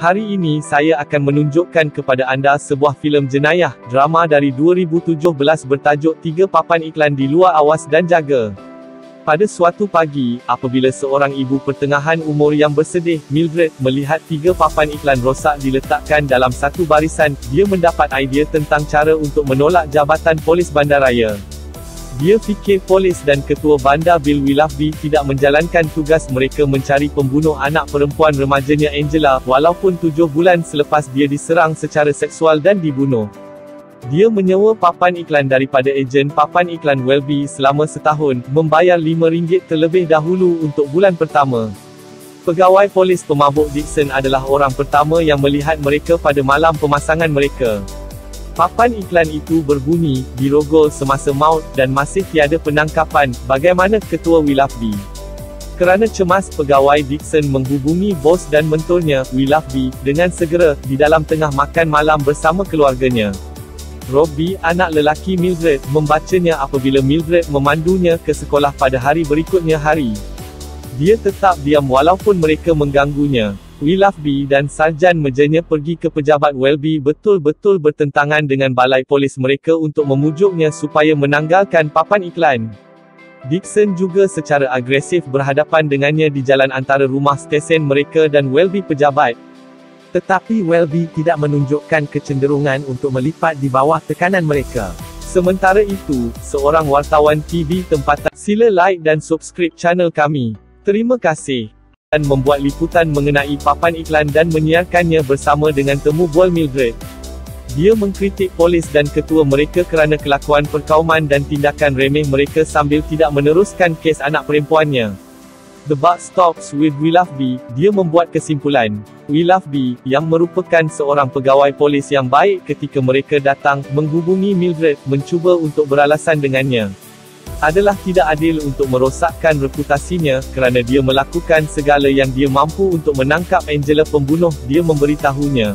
Hari ini saya akan menunjukkan kepada anda sebuah filem jenayah, drama dari 2017 bertajuk 3 Papan Iklan di Luar Awas dan Jaga. Pada suatu pagi, apabila seorang ibu pertengahan umur yang bersedih, Mildred, melihat 3 papan iklan rosak diletakkan dalam satu barisan, dia mendapat idea tentang cara untuk menolak jabatan polis bandaraya. Dia fikir polis dan ketua bandar Bill Willoughby tidak menjalankan tugas mereka mencari pembunuh anak perempuan remajanya Angela, walaupun 7 bulan selepas dia diserang secara seksual dan dibunuh. Dia menyewa papan iklan daripada ejen papan iklan Welby selama setahun, membayar RM5 terlebih dahulu untuk bulan pertama. Pegawai polis pemabuk Dixon adalah orang pertama yang melihat mereka pada malam pemasangan mereka. Papan iklan itu berbunyi, "Dirogol semasa maut, dan masih tiada penangkapan, bagaimana Ketua Willoughby?" Kerana cemas, pegawai Dixon menghubungi bos dan mentornya, Willoughby, dengan segera, di dalam tengah makan malam bersama keluarganya. Robbie, anak lelaki Mildred, membacanya apabila Mildred memandunya ke sekolah pada hari berikutnya hari. Dia tetap diam walaupun mereka mengganggunya. Willoughby dan sarjan mejanya pergi ke pejabat Welby betul-betul bertentangan dengan balai polis mereka untuk memujuknya supaya menanggalkan papan iklan. Dixon juga secara agresif berhadapan dengannya di jalan antara rumah stesen mereka dan Welby pejabat. Tetapi Welby tidak menunjukkan kecenderungan untuk melipat di bawah tekanan mereka. Sementara itu, seorang wartawan TV tempatan, sila like dan subscribe channel kami. Terima kasih. Dan membuat liputan mengenai papan iklan dan menyiarkannya bersama dengan temu bual Mildred. Dia mengkritik polis dan ketua mereka kerana kelakuan perkauman dan tindakan remeh mereka sambil tidak meneruskan kes anak perempuannya. The buck stops with Willoughby, dia membuat kesimpulan. Willoughby, yang merupakan seorang pegawai polis yang baik ketika mereka datang, menghubungi Mildred, mencuba untuk beralasan dengannya. Adalah tidak adil untuk merosakkan reputasinya, kerana dia melakukan segala yang dia mampu untuk menangkap Angela pembunuh, dia memberitahunya.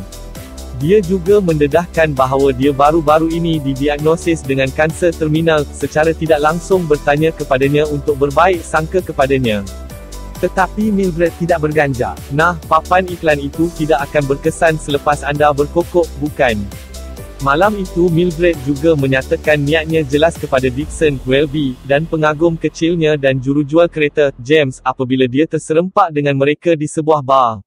Dia juga mendedahkan bahawa dia baru-baru ini didiagnosis dengan kanser terminal, secara tidak langsung bertanya kepadanya untuk berbaik sangka kepadanya. Tetapi Mildred tidak berganjak. Nah, papan iklan itu tidak akan berkesan selepas anda berkokok, bukan? Malam itu Mildred juga menyatakan niatnya jelas kepada Dixon, Welby, dan pengagum kecilnya dan jurujual kereta, James, apabila dia terserempak dengan mereka di sebuah bar.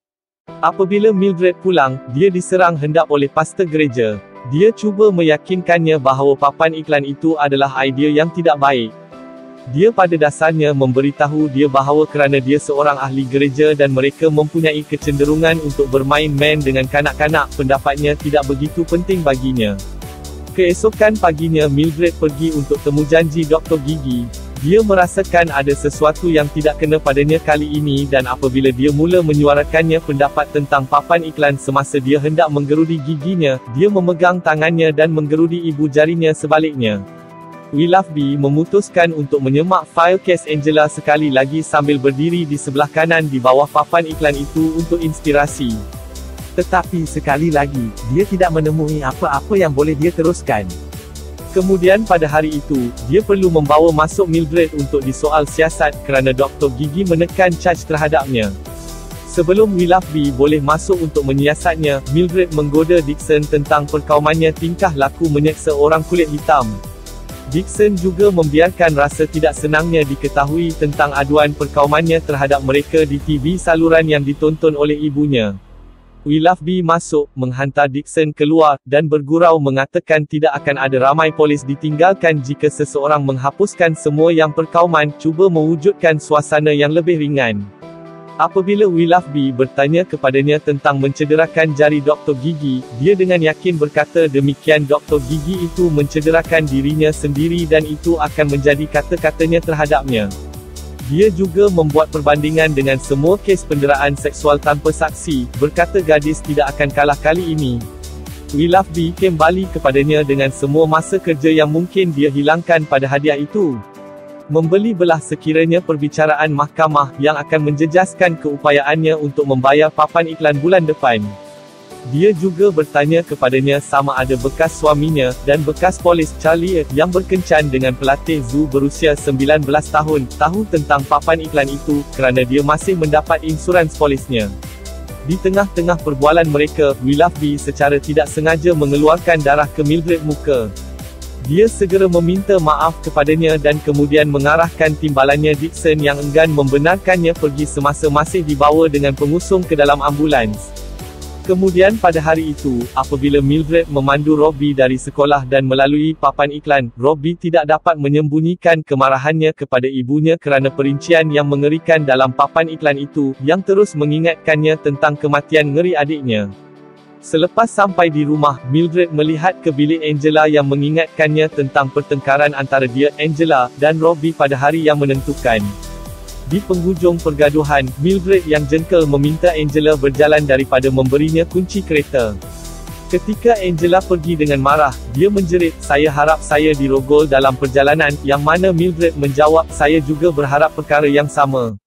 Apabila Mildred pulang, dia diserang hendap oleh pastor gereja. Dia cuba meyakinkannya bahawa papan iklan itu adalah idea yang tidak baik. Dia pada dasarnya memberitahu dia bahawa kerana dia seorang ahli gereja dan mereka mempunyai kecenderungan untuk bermain main dengan kanak-kanak, pendapatnya tidak begitu penting baginya. Keesokan paginya Mildred pergi untuk temu janji doktor gigi. Dia merasakan ada sesuatu yang tidak kena padanya kali ini dan apabila dia mula menyuarakannya pendapat tentang papan iklan semasa dia hendak menggerudi giginya, dia memegang tangannya dan menggerudi ibu jarinya sebaliknya. Willoughby memutuskan untuk menyemak fail kes Angela sekali lagi sambil berdiri di sebelah kanan di bawah papan iklan itu untuk inspirasi. Tetapi sekali lagi, dia tidak menemui apa-apa yang boleh dia teruskan. Kemudian pada hari itu, dia perlu membawa masuk Mildred untuk disoal siasat kerana Dr. Gigi menekan charge terhadapnya. Sebelum Willoughby boleh masuk untuk menyiasatnya, Mildred menggoda Dixon tentang perkaumannya tingkah laku menyeksa orang kulit hitam. Dixon juga membiarkan rasa tidak senangnya diketahui tentang aduan perkaumannya terhadap mereka di TV saluran yang ditonton oleh ibunya. Willoughby masuk, menghantar Dixon keluar, dan bergurau mengatakan tidak akan ada ramai polis ditinggalkan jika seseorang menghapuskan semua yang perkauman, cuba mewujudkan suasana yang lebih ringan. Apabila Willoughby bertanya kepadanya tentang mencederakan jari Dr. Gigi, dia dengan yakin berkata demikian Dr. Gigi itu mencederakan dirinya sendiri dan itu akan menjadi kata-katanya terhadapnya. Dia juga membuat perbandingan dengan semua kes penderaan seksual tanpa saksi, berkata gadis tidak akan kalah kali ini. Willoughby kembali kepadanya dengan semua masa kerja yang mungkin dia hilangkan pada hadiah itu. Membeli belah sekiranya perbicaraan mahkamah yang akan menjejaskan keupayaannya untuk membayar papan iklan bulan depan. Dia juga bertanya kepadanya sama ada bekas suaminya, dan bekas polis, Charlie, yang berkencan dengan pelatih zoo berusia 19 tahun, tahu tentang papan iklan itu, kerana dia masih mendapat insurans polisnya. Di tengah-tengah perbualan mereka, Willoughby secara tidak sengaja mengeluarkan darah ke Mildred muka. Dia segera meminta maaf kepadanya dan kemudian mengarahkan timbalannya Dixon yang enggan membenarkannya pergi semasa masih dibawa dengan pengusung ke dalam ambulans. Kemudian pada hari itu, apabila Mildred memandu Robbie dari sekolah dan melalui papan iklan, Robbie tidak dapat menyembunyikan kemarahannya kepada ibunya kerana perincian yang mengerikan dalam papan iklan itu, yang terus mengingatkannya tentang kematian ngeri adiknya. Selepas sampai di rumah, Mildred melihat ke bilik Angela yang mengingatkannya tentang pertengkaran antara dia, Angela, dan Robbie pada hari yang menentukan. Di penghujung pergaduhan, Mildred yang jengkel meminta Angela berjalan daripada memberinya kunci kereta. Ketika Angela pergi dengan marah, dia menjerit, "Saya harap saya dirogol dalam perjalanan," yang mana Mildred menjawab, "Saya juga berharap perkara yang sama."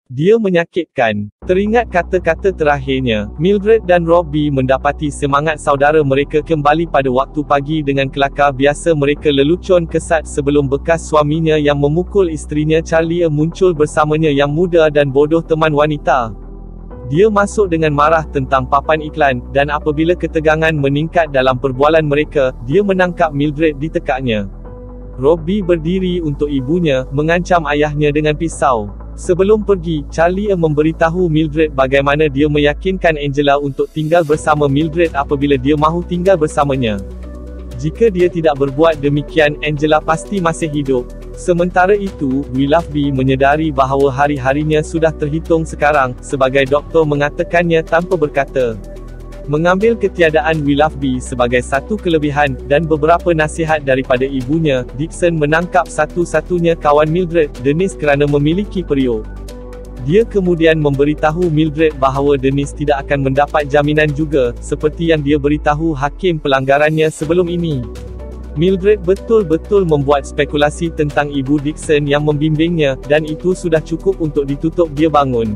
Dia menyakitkan. Teringat kata-kata terakhirnya, Mildred dan Robbie mendapati semangat saudara mereka kembali pada waktu pagi dengan kelakar biasa mereka lelucon kesat sebelum bekas suaminya yang memukul isterinya Charlie muncul bersamanya yang muda dan bodoh teman wanita. Dia masuk dengan marah tentang papan iklan, dan apabila ketegangan meningkat dalam perbualan mereka, dia menangkap Mildred di tekaknya. Robbie berdiri untuk ibunya, mengancam ayahnya dengan pisau. Sebelum pergi, Charlie memberitahu Mildred bagaimana dia meyakinkan Angela untuk tinggal bersama Mildred apabila dia mahu tinggal bersamanya. Jika dia tidak berbuat demikian, Angela pasti masih hidup. Sementara itu, Willoughby menyedari bahawa hari-harinya sudah terhitung sekarang, sebagai doktor mengatakannya tanpa berkata. Mengambil ketiadaan Willoughby sebagai satu kelebihan, dan beberapa nasihat daripada ibunya, Dixon menangkap satu-satunya kawan Mildred, Dennis kerana memiliki periuk. Dia kemudian memberitahu Mildred bahawa Dennis tidak akan mendapat jaminan juga, seperti yang dia beritahu hakim pelanggarannya sebelum ini. Mildred betul-betul membuat spekulasi tentang ibu Dixon yang membimbingnya, dan itu sudah cukup untuk ditutup dia bangun.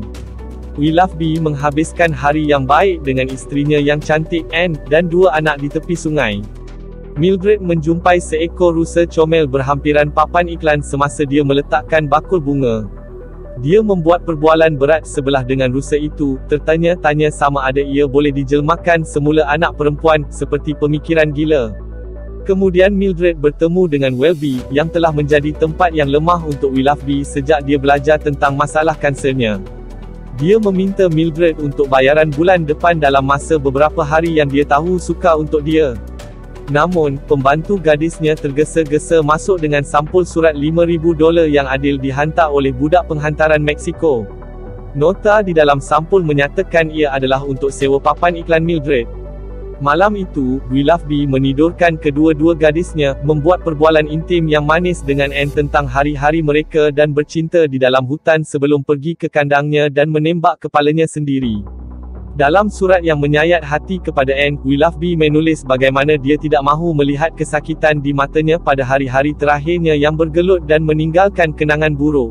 Willoughby menghabiskan hari yang baik dengan isterinya yang cantik, Anne, dan dua anak di tepi sungai. Mildred menjumpai seekor rusa comel berhampiran papan iklan semasa dia meletakkan bakul bunga. Dia membuat perbualan berat sebelah dengan rusa itu, tertanya-tanya sama ada ia boleh dijelmakan semula anak perempuan, seperti pemikiran gila. Kemudian Mildred bertemu dengan Welby, yang telah menjadi tempat yang lemah untuk Willoughby sejak dia belajar tentang masalah kansernya. Dia meminta Mildred untuk bayaran bulan depan dalam masa beberapa hari yang dia tahu sukar untuk dia. Namun, pembantu gadisnya tergesa-gesa masuk dengan sampul surat $5,000 yang adil dihantar oleh budak penghantaran Meksiko. Nota di dalam sampul menyatakan ia adalah untuk sewa papan iklan Mildred. Malam itu, Willoughby menidurkan kedua-dua gadisnya, membuat perbualan intim yang manis dengan Anne tentang hari-hari mereka dan bercinta di dalam hutan sebelum pergi ke kandangnya dan menembak kepalanya sendiri. Dalam surat yang menyayat hati kepada Anne, Willoughby menulis bagaimana dia tidak mahu melihat kesakitan di matanya pada hari-hari terakhirnya yang bergelut dan meninggalkan kenangan buruk.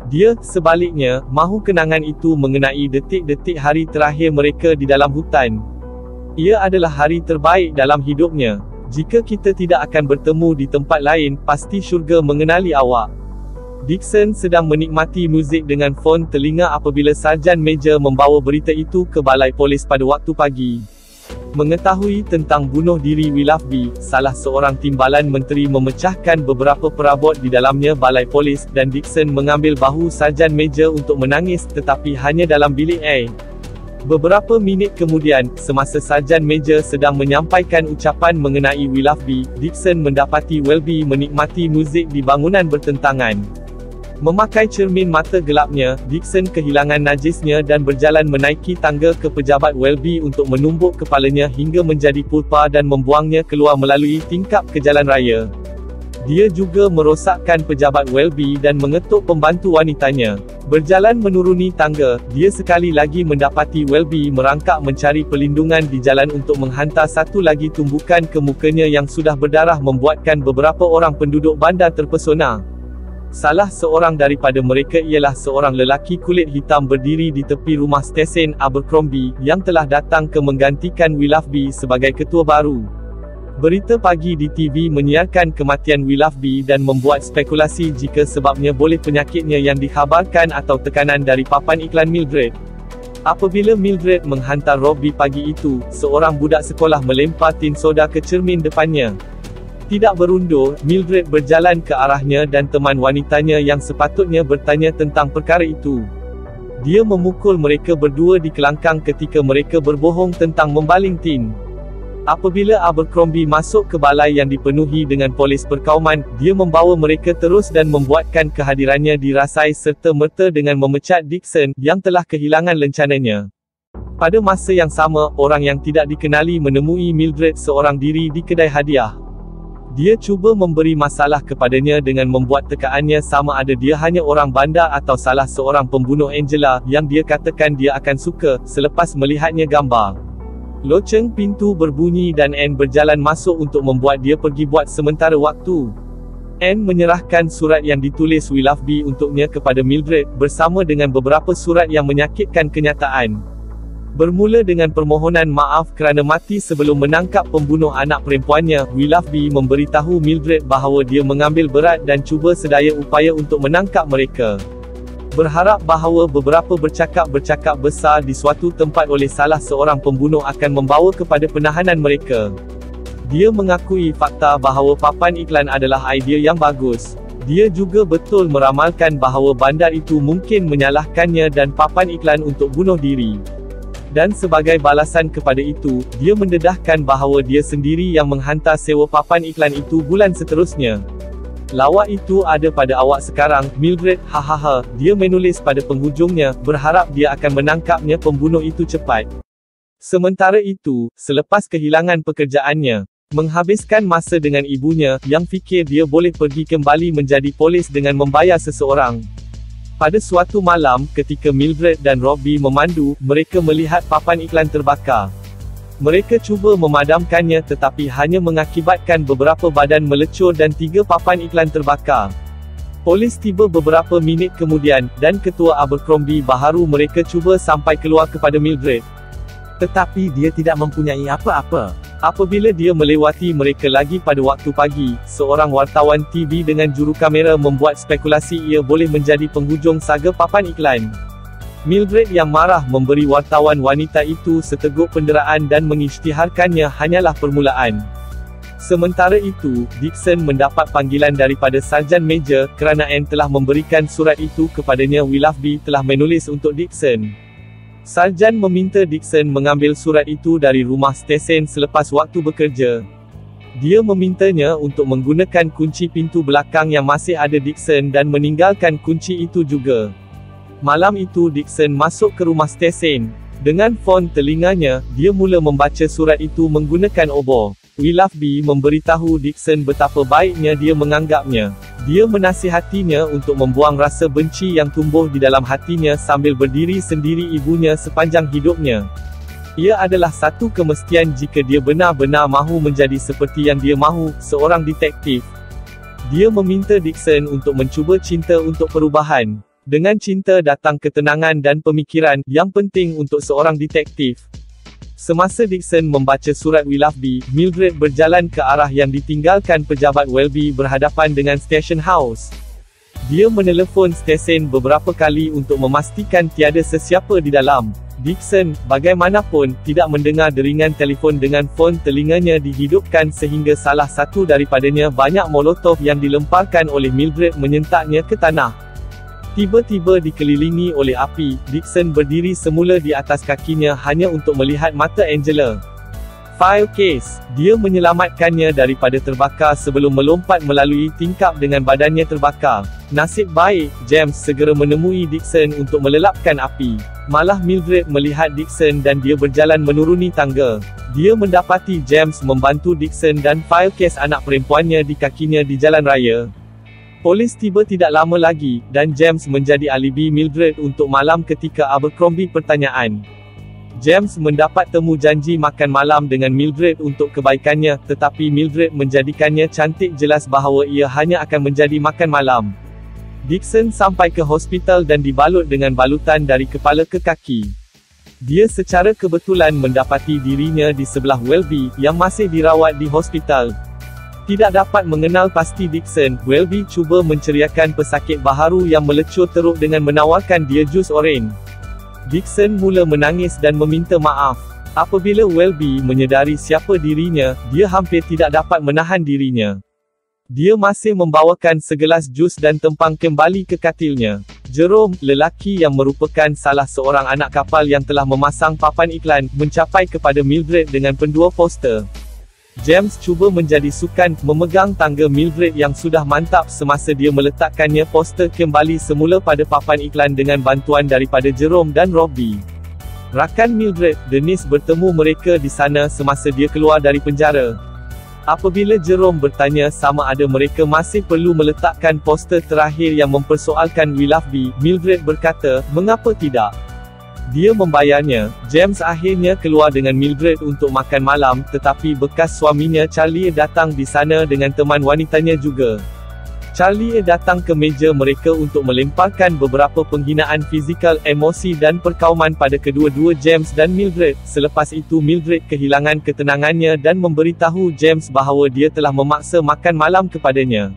Dia, sebaliknya, mahu kenangan itu mengenai detik-detik hari terakhir mereka di dalam hutan. Ia adalah hari terbaik dalam hidupnya. Jika kita tidak akan bertemu di tempat lain, pasti syurga mengenali awak. Dixon sedang menikmati muzik dengan fon telinga apabila Sarjan Major membawa berita itu ke balai polis pada waktu pagi. Mengetahui tentang bunuh diri Willoughby, salah seorang timbalan menteri memecahkan beberapa perabot di dalamnya balai polis, dan Dixon mengambil bahu Sarjan Major untuk menangis, tetapi hanya dalam bilik A. Beberapa minit kemudian, semasa Sarjan Major sedang menyampaikan ucapan mengenai Willoughby, Dixon mendapati Welby menikmati muzik di bangunan bertentangan. Memakai cermin mata gelapnya, Dixon kehilangan najisnya dan berjalan menaiki tangga ke pejabat Welby untuk menumbuk kepalanya hingga menjadi pulpa dan membuangnya keluar melalui tingkap ke jalan raya. Dia juga merosakkan pejabat Welby dan mengetuk pembantu wanitanya. Berjalan menuruni tangga, dia sekali lagi mendapati Welby merangkak mencari pelindungan di jalan untuk menghantar satu lagi tumbukan ke mukanya yang sudah berdarah membuatkan beberapa orang penduduk bandar terpesona. Salah seorang daripada mereka ialah seorang lelaki kulit hitam berdiri di tepi rumah stesen Abercrombie, yang telah datang ke menggantikan Willoughby sebagai ketua baru. Berita pagi di TV menyiarkan kematian Willoughby dan membuat spekulasi jika sebabnya boleh penyakitnya yang dikhabarkan atau tekanan dari papan iklan Mildred. Apabila Mildred menghantar Robbie pagi itu, seorang budak sekolah melempar tin soda ke cermin depannya. Tidak berundur, Mildred berjalan ke arahnya dan teman wanitanya yang sepatutnya bertanya tentang perkara itu. Dia memukul mereka berdua di kelangkang ketika mereka berbohong tentang membaling tin. Apabila Abercrombie masuk ke balai yang dipenuhi dengan polis perkauman, dia membawa mereka terus dan membuatkan kehadirannya dirasai serta-merta dengan memecat Dixon, yang telah kehilangan lencananya. Pada masa yang sama, orang yang tidak dikenali menemui Mildred seorang diri di kedai hadiah. Dia cuba memberi masalah kepadanya dengan membuat tekaannya sama ada dia hanya orang bandar atau salah seorang pembunuh Angela, yang dia katakan dia akan suka, selepas melihatnya gambar. Loceng pintu berbunyi dan Anne berjalan masuk untuk membuat dia pergi buat sementara waktu. Anne menyerahkan surat yang ditulis Willoughby untuknya kepada Mildred, bersama dengan beberapa surat yang menyakitkan kenyataan. Bermula dengan permohonan maaf kerana mati sebelum menangkap pembunuh anak perempuannya, Willoughby memberitahu Mildred bahawa dia mengambil berat dan cuba sedaya upaya untuk menangkap mereka. Berharap bahawa beberapa bercakap-bercakap besar di suatu tempat oleh salah seorang pembunuh akan membawa kepada penahanan mereka. Dia mengakui fakta bahawa papan iklan adalah idea yang bagus. Dia juga betul meramalkan bahawa bandar itu mungkin menyalahkannya dan papan iklan untuk bunuh diri. Dan sebagai balasan kepada itu, dia mendedahkan bahawa dia sendiri yang menghantar sewa papan iklan itu bulan seterusnya. Lawak itu ada pada awak sekarang, Mildred, hahaha, dia menulis pada penghujungnya, berharap dia akan menangkapnya pembunuh itu cepat. Sementara itu, selepas kehilangan pekerjaannya, menghabiskan masa dengan ibunya, yang fikir dia boleh pergi kembali menjadi polis dengan membayar seseorang. Pada suatu malam, ketika Mildred dan Robbie memandu, mereka melihat papan iklan terbakar. Mereka cuba memadamkannya tetapi hanya mengakibatkan beberapa badan melecur dan 3 papan iklan terbakar. Polis tiba beberapa minit kemudian, dan ketua Abercrombie baharu mereka cuba sampai keluar kepada Mildred. Tetapi dia tidak mempunyai apa-apa. Apabila dia melewati mereka lagi pada waktu pagi, seorang wartawan TV dengan juru kamera membuat spekulasi ia boleh menjadi penghujung saga papan iklan. Mildred yang marah memberi wartawan wanita itu seteguk penderaan dan mengisytiharkannya hanyalah permulaan. Sementara itu, Dixon mendapat panggilan daripada Sarjan Major, kerana Anne telah memberikan surat itu kepadanya. Willoughby telah menulis untuk Dixon. Sarjan meminta Dixon mengambil surat itu dari rumah stesen selepas waktu bekerja. Dia memintanya untuk menggunakan kunci pintu belakang yang masih ada Dixon dan meninggalkan kunci itu juga. Malam itu Dixon masuk ke rumah stesen. Dengan fon telinganya, dia mula membaca surat itu menggunakan obor. Willoughby memberitahu Dixon betapa baiknya dia menganggapnya. Dia menasihatinya untuk membuang rasa benci yang tumbuh di dalam hatinya sambil berdiri sendiri ibunya sepanjang hidupnya. Ia adalah satu kemestian jika dia benar-benar mahu menjadi seperti yang dia mahu, seorang detektif. Dia meminta Dixon untuk mencuba cinta untuk perubahan. Dengan cinta datang ketenangan dan pemikiran, yang penting untuk seorang detektif. Semasa Dixon membaca surat Willoughby, Mildred berjalan ke arah yang ditinggalkan pejabat Welby berhadapan dengan Station House. Dia menelefon stesen beberapa kali untuk memastikan tiada sesiapa di dalam. Dixon, bagaimanapun, tidak mendengar deringan telefon dengan fon telinganya dihidupkan sehingga salah satu daripadanya banyak molotov yang dilemparkan oleh Mildred menyentaknya ke tanah. Tiba-tiba dikelilingi oleh api, Dixon berdiri semula di atas kakinya hanya untuk melihat mata Angela. File case. Dia menyelamatkannya daripada terbakar sebelum melompat melalui tingkap dengan badannya terbakar. Nasib baik, James segera menemui Dixon untuk melelapkan api. Malah Mildred melihat Dixon dan dia berjalan menuruni tangga. Dia mendapati James membantu Dixon dan file case anak perempuannya di kakinya di jalan raya. Polis tiba tidak lama lagi, dan James menjadi alibi Mildred untuk malam ketika Abercrombie pertanyaan. James mendapat temu janji makan malam dengan Mildred untuk kebaikannya, tetapi Mildred menjadikannya cantik jelas bahawa ia hanya akan menjadi makan malam. Dixon sampai ke hospital dan dibalut dengan balutan dari kepala ke kaki. Dia secara kebetulan mendapati dirinya di sebelah Welby, yang masih dirawat di hospital. Tidak dapat mengenal pasti Dixon, Welby cuba menceriakan pesakit baharu yang melecur teruk dengan menawarkan dia jus oren. Dixon mula menangis dan meminta maaf. Apabila Welby menyedari siapa dirinya, dia hampir tidak dapat menahan dirinya. Dia masih membawakan segelas jus dan tempang kembali ke katilnya. Jerome, lelaki yang merupakan salah seorang anak kapal yang telah memasang papan iklan, mencapai kepada Mildred dengan pendua poster. James cuba menjadi sukan, memegang tangga Mildred yang sudah mantap semasa dia meletakkannya poster kembali semula pada papan iklan dengan bantuan daripada Jerome dan Robbie. Rakan Mildred, Denise bertemu mereka di sana semasa dia keluar dari penjara. Apabila Jerome bertanya sama ada mereka masih perlu meletakkan poster terakhir yang mempersoalkan Willoughby, Mildred berkata, mengapa tidak? Dia membayarnya. James akhirnya keluar dengan Mildred untuk makan malam, tetapi bekas suaminya Charlie datang di sana dengan teman wanitanya juga. Charlie datang ke meja mereka untuk melemparkan beberapa penghinaan fizikal, emosi dan perkauman pada kedua-dua James dan Mildred. Selepas itu Mildred kehilangan ketenangannya dan memberitahu James bahawa dia telah memaksa makan malam kepadanya.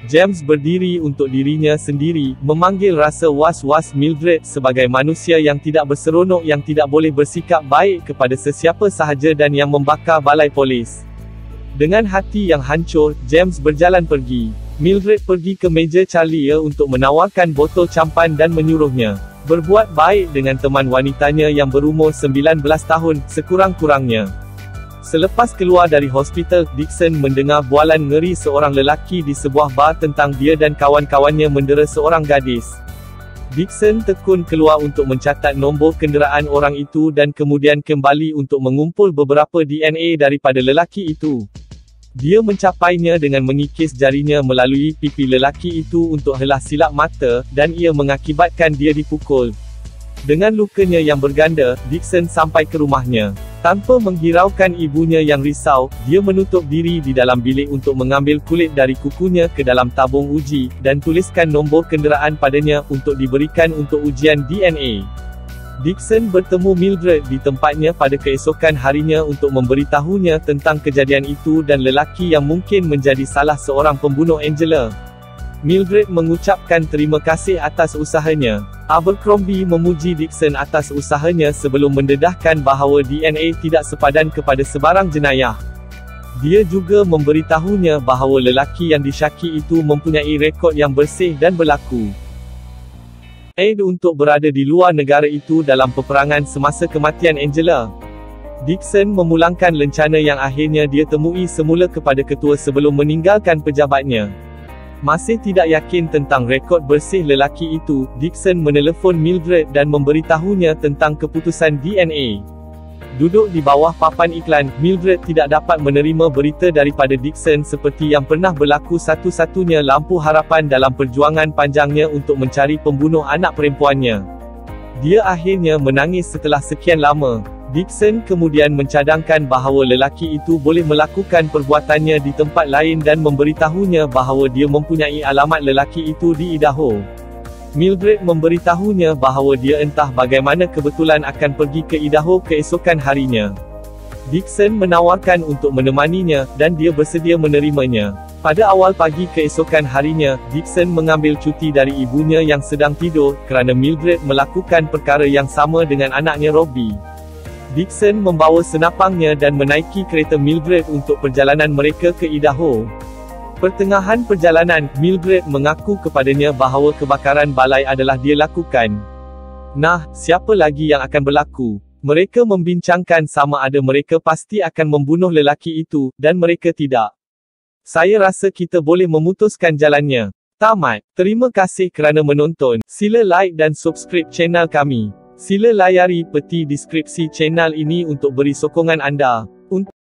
James berdiri untuk dirinya sendiri, memanggil rasa was-was Mildred sebagai manusia yang tidak berseronok yang tidak boleh bersikap baik kepada sesiapa sahaja dan yang membakar balai polis. Dengan hati yang hancur, James berjalan pergi. Mildred pergi ke meja Charlie untuk menawarkan botol campan dan menyuruhnya berbuat baik dengan teman wanitanya yang berumur 19 tahun, sekurang-kurangnya. Selepas keluar dari hospital, Dixon mendengar bualan ngeri seorang lelaki di sebuah bar tentang dia dan kawan-kawannya mendera seorang gadis. Dixon tekun keluar untuk mencatat nombor kenderaan orang itu dan kemudian kembali untuk mengumpul beberapa DNA daripada lelaki itu. Dia mencapainya dengan mengikis jarinya melalui pipi lelaki itu untuk helah silap mata, dan ia mengakibatkan dia dipukul. Dengan lukanya yang berganda, Dixon sampai ke rumahnya. Tanpa menghiraukan ibunya yang risau, dia menutup diri di dalam bilik untuk mengambil kulit dari kukunya ke dalam tabung uji, dan tuliskan nombor kenderaan padanya untuk diberikan untuk ujian DNA. Dixon bertemu Mildred di tempatnya pada keesokan harinya untuk memberitahunya tentang kejadian itu dan lelaki yang mungkin menjadi salah seorang pembunuh Angela. Mildred mengucapkan terima kasih atas usahanya. Abercrombie memuji Dixon atas usahanya sebelum mendedahkan bahawa DNA tidak sepadan kepada sebarang jenayah. Dia juga memberitahunya bahawa lelaki yang disyaki itu mempunyai rekod yang bersih dan berlaku untuk berada di luar negara itu dalam peperangan semasa kematian Angela. Dixon memulangkan lencana yang akhirnya dia temui semula kepada ketua sebelum meninggalkan pejabatnya. Masih tidak yakin tentang rekod bersih lelaki itu, Dixon menelefon Mildred dan memberitahunya tentang keputusan DNA. Duduk di bawah papan iklan, Mildred tidak dapat menerima berita daripada Dixon seperti yang pernah berlaku satu-satunya lampu harapan dalam perjuangan panjangnya untuk mencari pembunuh anak perempuannya. Dia akhirnya menangis setelah sekian lama. Dixon kemudian mencadangkan bahawa lelaki itu boleh melakukan perbuatannya di tempat lain dan memberitahunya bahawa dia mempunyai alamat lelaki itu di Idaho. Mildred memberitahunya bahawa dia entah bagaimana kebetulan akan pergi ke Idaho keesokan harinya. Dixon menawarkan untuk menemaninya, dan dia bersedia menerimanya. Pada awal pagi keesokan harinya, Dixon mengambil cuti dari ibunya yang sedang tidur, kerana Mildred melakukan perkara yang sama dengan anaknya Robbie. Dixon membawa senapangnya dan menaiki kereta Mildred untuk perjalanan mereka ke Idaho. Pertengahan perjalanan, Mildred mengaku kepadanya bahawa kebakaran balai adalah dia lakukan. Nah, siapa lagi yang akan berlaku? Mereka membincangkan sama ada mereka pasti akan membunuh lelaki itu, dan mereka tidak. Saya rasa kita boleh memutuskan jalannya. Tamat. Terima kasih kerana menonton. Sila like dan subscribe channel kami. Sila layari peti deskripsi channel ini untuk beri sokongan anda.